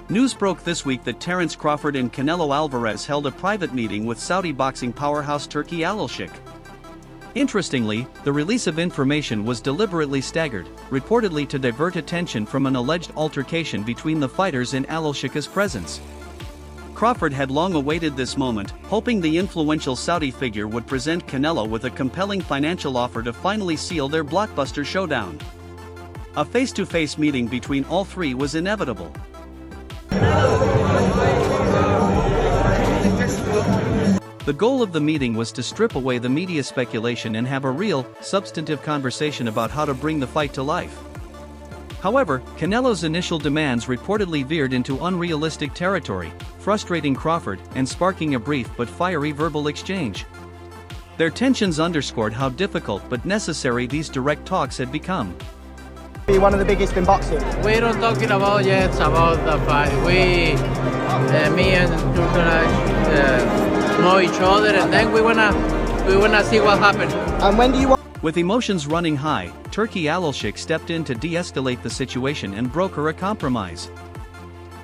News broke this week that Terence Crawford and Canelo Alvarez held a private meeting with Saudi boxing powerhouse Turki Al-Sheikh. Interestingly, the release of information was deliberately staggered, reportedly to divert attention from an alleged altercation between the fighters in Al-Sheikh's presence. Crawford had long awaited this moment, hoping the influential Saudi figure would present Canelo with a compelling financial offer to finally seal their blockbuster showdown. A face-to-face meeting between all three was inevitable. The goal of the meeting was to strip away the media speculation and have a real, substantive conversation about how to bring the fight to life. However, Canelo's initial demands reportedly veered into unrealistic territory, frustrating Crawford and sparking a brief but fiery verbal exchange. Their tensions underscored how difficult but necessary these direct talks had become. Be one of the biggest in boxing. We're not talking about yet about the fight. Me and Turk know each other, and then we wanna see what happens. And when do you want? With emotions running high, Turki Al-Sheikh stepped in to de-escalate the situation and broker a compromise.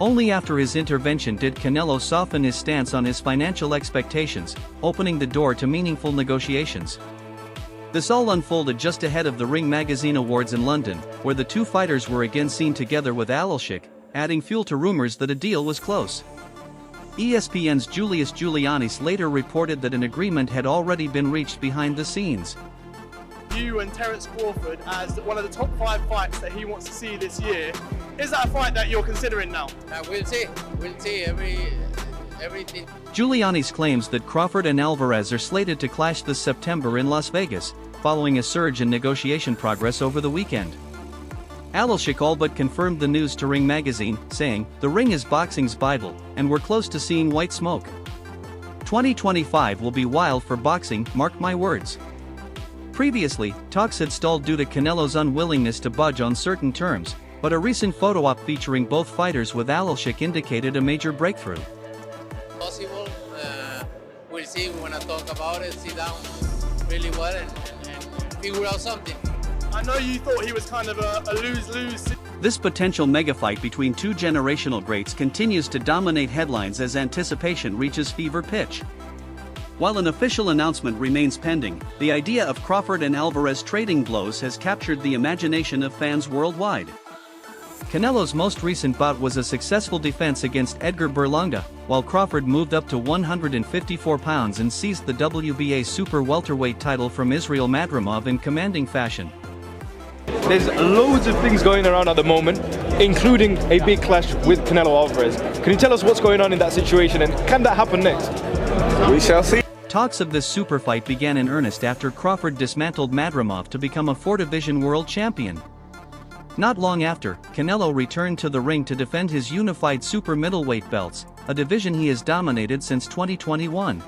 Only after his intervention did Canelo soften his stance on his financial expectations, opening the door to meaningful negotiations. This all unfolded just ahead of the Ring Magazine Awards in London, where the two fighters were again seen together with Al-Sheikh, adding fuel to rumors that a deal was close. ESPN's Julius Giulianis later reported that an agreement had already been reached behind the scenes. You and Terence Crawford as one of the top 5 fights that he wants to see this year. Is that a fight that you're considering now? We'll see everything. Giulianis claims that Crawford and Alvarez are slated to clash this September in Las Vegas, following a surge in negotiation progress over the weekend. Al-Sheikh all but confirmed the news to Ring Magazine, saying, "The ring is boxing's Bible, and we're close to seeing white smoke. 2025 will be wild for boxing, mark my words." Previously, talks had stalled due to Canelo's unwillingness to budge on certain terms, but a recent photo op featuring both fighters with Al-Sheikh indicated a major breakthrough. Possible, we'll see. We want to talk about it, sit down really well and figure out something. I know you thought he was kind of a lose-lose. This potential mega-fight between two generational greats continues to dominate headlines as anticipation reaches fever pitch. While an official announcement remains pending, the idea of Crawford and Alvarez trading blows has captured the imagination of fans worldwide. Canelo's most recent bout was a successful defense against Edgar Berlanga, while Crawford moved up to 154 pounds and seized the WBA super welterweight title from Israel Madrimov in commanding fashion. There's loads of things going around at the moment, including a big clash with Canelo Alvarez. Can you tell us what's going on in that situation, and can that happen next? We shall see. Talks of this super fight began in earnest after Crawford dismantled Madrimov to become a 4-division world champion. Not long after, Canelo returned to the ring to defend his unified super middleweight belts, a division he has dominated since 2021.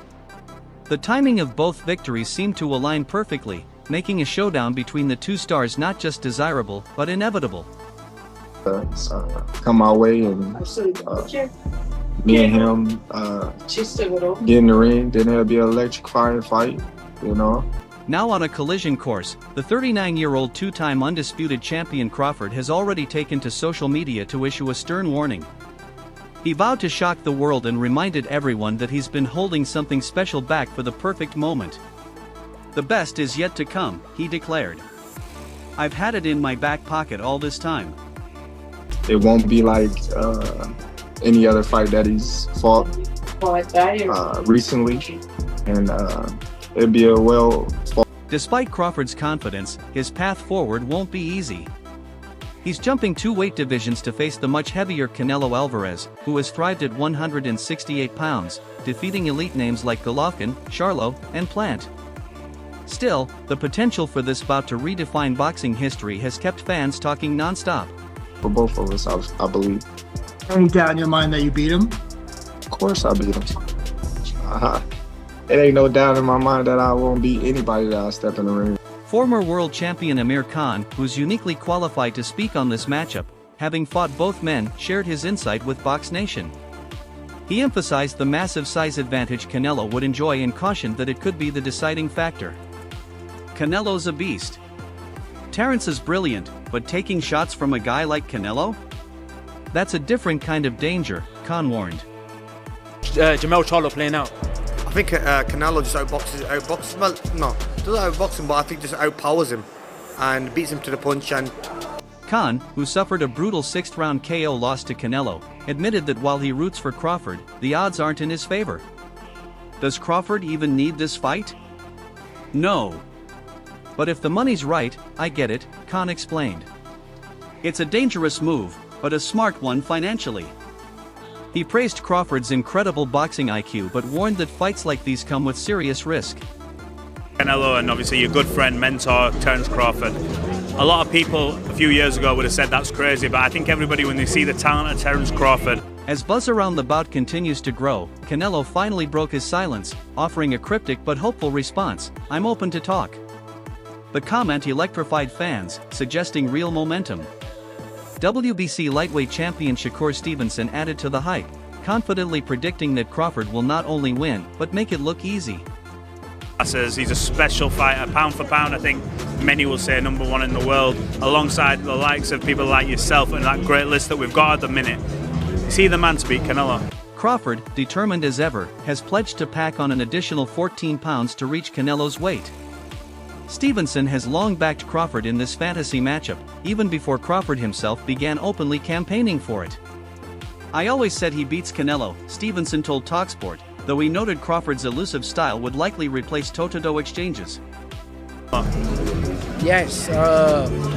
The timing of both victories seemed to align perfectly, making a showdown between the two stars not just desirable, but inevitable. Come my way and me and him get in the ring, then it'll be an electrifying fight, you know. Now on a collision course, the 39-year-old two-time undisputed champion Crawford has already taken to social media to issue a stern warning. He vowed to shock the world and reminded everyone that he's been holding something special back for the perfect moment. "The best is yet to come," he declared. "I've had it in my back pocket all this time." It won't be like any other fight that he's fought recently, and it'll be a well fought. Despite Crawford's confidence, his path forward won't be easy. He's jumping 2 weight divisions to face the much heavier Canelo Alvarez, who has thrived at 168 pounds, defeating elite names like Golovkin, Charlo, and Plant. Still, the potential for this bout to redefine boxing history has kept fans talking non-stop. For both of us, I believe. Any doubt in your mind that you beat him? Of course I beat him. It ain't no doubt in my mind that I won't beat anybody that I step in the ring. Former world champion Amir Khan, who's uniquely qualified to speak on this matchup, having fought both men, shared his insight with Box Nation. He emphasized the massive size advantage Canelo would enjoy and cautioned that it could be the deciding factor. Canelo's a beast. Terence is brilliant, but taking shots from a guy like Canelo? That's a different kind of danger, Khan warned. Jamel Charlo playing out. I think Canelo just outboxes, well, no, doesn't outbox him, but I think just outpowers him and beats him to the punch. And Khan, who suffered a brutal 6th-round KO loss to Canelo, admitted that while he roots for Crawford, the odds aren't in his favor. Does Crawford even need this fight? No. But if the money's right, I get it, Khan explained. It's a dangerous move, but a smart one financially. He praised Crawford's incredible boxing IQ but warned that fights like these come with serious risk. Canelo and obviously your good friend, mentor, Terence Crawford. A lot of people a few years ago would have said that's crazy, but I think everybody, when they see the talent of Terence Crawford. As buzz around the bout continues to grow, Canelo finally broke his silence, offering a cryptic but hopeful response: "I'm open to talk." The comment electrified fans, suggesting real momentum. WBC lightweight champion Shakur Stevenson added to the hype, confidently predicting that Crawford will not only win, but make it look easy. He's a special fighter, pound for pound. I think many will say #1 in the world, alongside the likes of people like yourself and that great list that we've got at the minute. Is he the man to beat Canelo? Crawford, determined as ever, has pledged to pack on an additional 14 pounds to reach Canelo's weight. Stevenson has long backed Crawford in this fantasy matchup, even before Crawford himself began openly campaigning for it. "I always said he beats Canelo," Stevenson told TalkSport, though he noted Crawford's elusive style would likely replace toe-to-toe exchanges. Yes,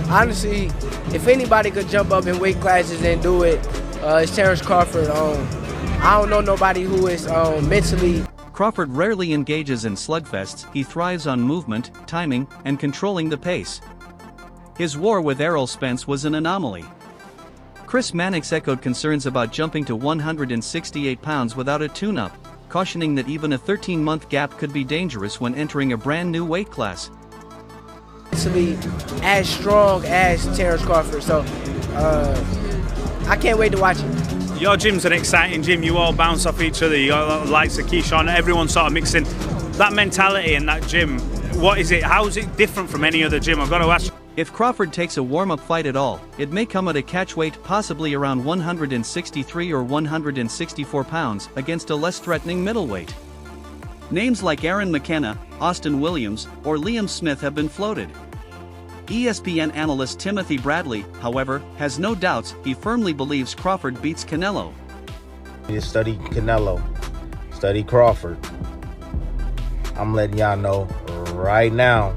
honestly, if anybody could jump up in weight classes and do it, it's Terence Crawford. I don't know nobody who is mentally. Crawford rarely engages in slugfests. He thrives on movement, timing, and controlling the pace. His war with Errol Spence was an anomaly. Chris Mannix echoed concerns about jumping to 168 pounds without a tune-up, cautioning that even a 13-month gap could be dangerous when entering a brand new weight class. Mentally as strong as Terence Crawford, so I can't wait to watch it. Your gym's an exciting gym. You all bounce off each other. You got the likes of Keyshawn. Everyone's sort of mixing. That mentality in that gym, what is it? How is it different from any other gym? I've got to ask. If Crawford takes a warm-up fight at all, it may come at a catch weight possibly around 163 or 164 pounds against a less threatening middleweight. Names like Aaron McKenna, Austin Williams, or Liam Smith have been floated. ESPN analyst Timothy Bradley, however, has no doubts. He firmly believes Crawford beats Canelo. You study Canelo, study Crawford. I'm letting y'all know right now,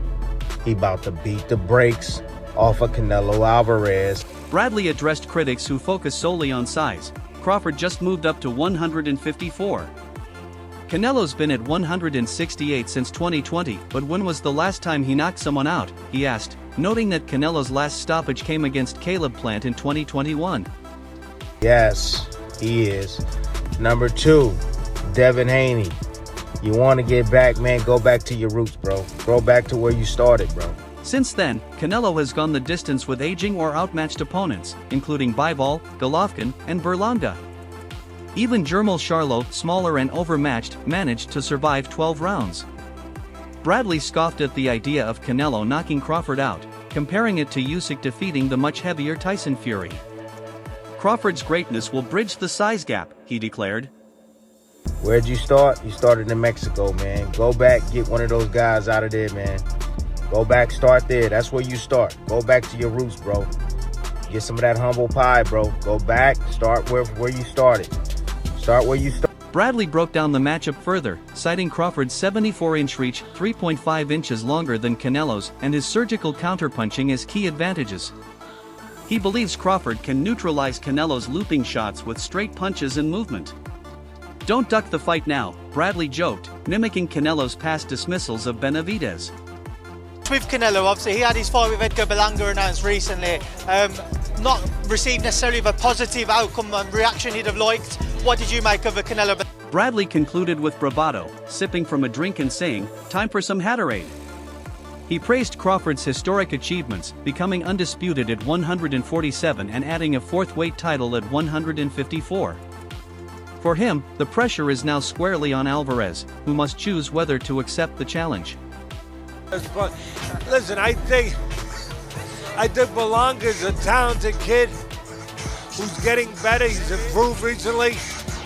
he about to beat the brakes off of Canelo Alvarez. Bradley addressed critics who focus solely on size. Crawford just moved up to 154. Canelo's been at 168 since 2020, but when was the last time he knocked someone out, he asked, noting that Canelo's last stoppage came against Caleb Plant in 2021. Yes, he is. Number 2, Devin Haney. You want to get back, man, go back to your roots, bro. Go back to where you started, bro. Since then, Canelo has gone the distance with aging or outmatched opponents, including Bivol, Golovkin, and Berlanga. Even Jermall Charlo, smaller and overmatched, managed to survive 12 rounds. Bradley scoffed at the idea of Canelo knocking Crawford out, comparing it to Usyk defeating the much heavier Tyson Fury. Crawford's greatness will bridge the size gap, he declared. Where'd you start? You started in Mexico, man. Go back, get one of those guys out of there, man. Go back, start there. That's where you start. Go back to your roots, bro. Get some of that humble pie, bro. Go back, start where you started. Start where you started. Bradley broke down the matchup further, citing Crawford's 74-inch reach, 3.5 inches longer than Canelo's, and his surgical counterpunching as key advantages. He believes Crawford can neutralize Canelo's looping shots with straight punches and movement. "Don't duck the fight now," Bradley joked, mimicking Canelo's past dismissals of Benavidez. With Canelo, obviously he had his fight with Edgar Berlanga announced recently. Not received necessarily a positive outcome and reaction he'd have liked. What did you make of the Canelo? Bradley concluded with bravado, sipping from a drink and saying, "Time for some Haterade." He praised Crawford's historic achievements, becoming undisputed at 147 and adding a fourth weight title at 154. For him, the pressure is now squarely on Alvarez, who must choose whether to accept the challenge. But listen, I think Berlanga's a talented kid, who's getting better. He's improved recently.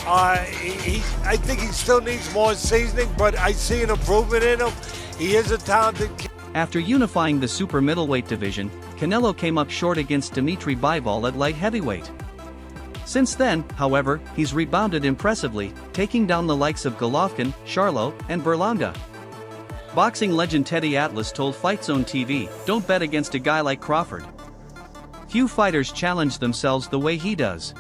I think he still needs more seasoning, but I see an improvement in him. He is a talented kid. After unifying the super middleweight division, Canelo came up short against Dimitri Bivol at light heavyweight. Since then, however, he's rebounded impressively, taking down the likes of Golovkin, Charlo, and Berlanga. Boxing legend Teddy Atlas told FightZone TV, "Don't bet against a guy like Crawford. Few fighters challenge themselves the way he does."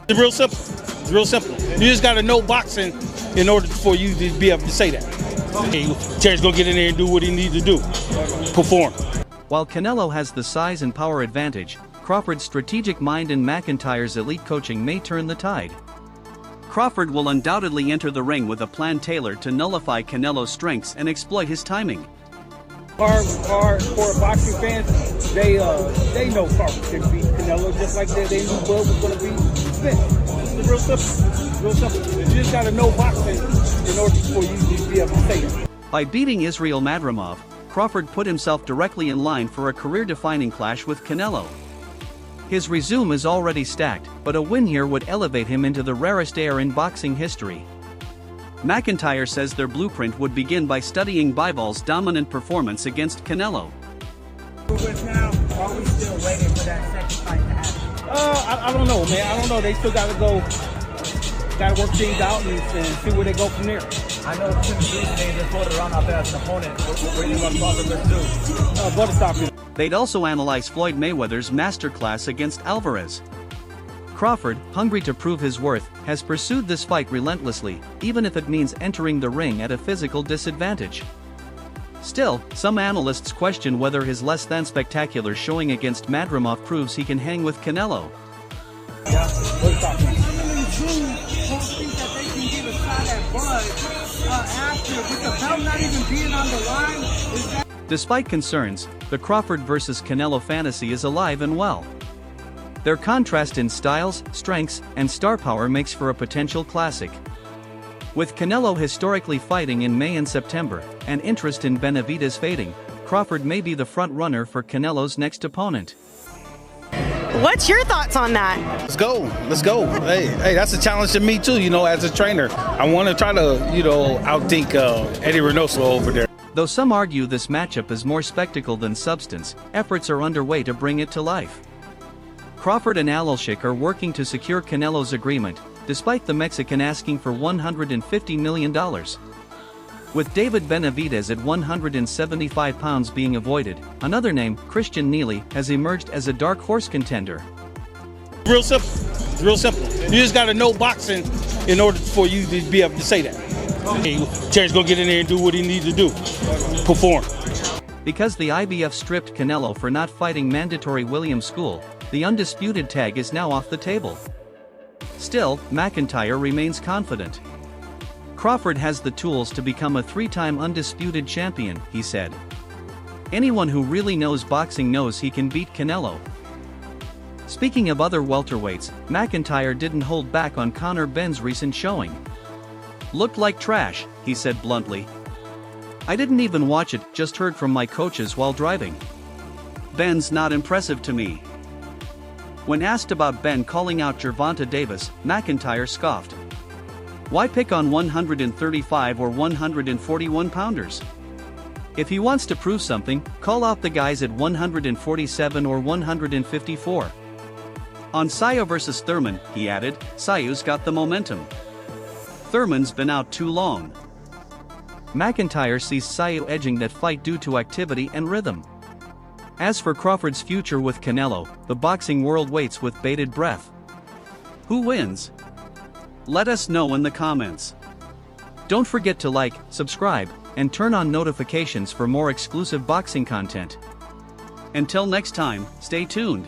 It's real simple. It's real simple. You just got to know boxing in order for you to be able to say that. Hey, Terence gonna get in there and do what he needs to do. Perform. While Canelo has the size and power advantage, Crawford's strategic mind and McIntyre's elite coaching may turn the tide. Crawford will undoubtedly enter the ring with a plan tailored to nullify Canelo's strengths and exploit his timing. Hardcore boxing fans, they know Crawford can beat Canelo just like they knew Bud was going to beat Smith. It's real simple. It's real simple. You just got to know boxing in order for you to be able to say it. By beating Israel Madrimov, Crawford put himself directly in line for a career-defining clash with Canelo. His resume is already stacked, but a win here would elevate him into the rarest air in boxing history. McIntyre says their blueprint would begin by studying Bivol's dominant performance against Canelo. Now, are we still waiting for that second fight to happen? I don't know, man. I don't know. They still got to work things out and see where they go from there. I know Tim's reasoning just voted around out there as an opponent. What do you want to do? They'd also analyze Floyd Mayweather's masterclass against Alvarez. Crawford, hungry to prove his worth, has pursued this fight relentlessly, even if it means entering the ring at a physical disadvantage. Still, some analysts question whether his less-than-spectacular showing against Madrimov proves he can hang with Canelo. Despite concerns, the Crawford vs. Canelo fantasy is alive and well. Their contrast in styles, strengths, and star power makes for a potential classic. With Canelo historically fighting in May and September, and interest in Benavidez fading, Crawford may be the front-runner for Canelo's next opponent. What's your thoughts on that? Let's go. Hey, that's a challenge to me too, as a trainer. I want to try to, outthink Eddie Reynoso over there. Though some argue this matchup is more spectacle than substance, efforts are underway to bring it to life. Crawford and Alshik are working to secure Canelo's agreement, despite the Mexican asking for $150 million. With David Benavidez at 175 pounds being avoided, another name, Christian Neely, has emerged as a dark horse contender. Real simple. It's real simple. You just got to know boxing in order for you to be able to say that. Hey, Terence gonna get in there and do what he needs to do. Perform. Because the IBF stripped Canelo for not fighting mandatory Williams School, the undisputed tag is now off the table. Still, McIntyre remains confident. Crawford has the tools to become a three-time undisputed champion, he said. Anyone who really knows boxing knows he can beat Canelo. Speaking of other welterweights, McIntyre didn't hold back on Conor Benn's recent showing. "Looked like trash," he said bluntly. "I didn't even watch it, just heard from my coaches while driving. Ben's not impressive to me." When asked about Ben calling out Gervonta Davis, McIntyre scoffed. Why pick on 135 or 141 pounders? If he wants to prove something, call out the guys at 147 or 154. On Sayo vs. Thurman, he added, Sayu's got the momentum. Thurman's been out too long. McIntyre sees Sayo edging that fight due to activity and rhythm. As for Crawford's future with Canelo, the boxing world waits with bated breath. Who wins? Let us know in the comments. Don't forget to like, subscribe, and turn on notifications for more exclusive boxing content. Until next time, stay tuned.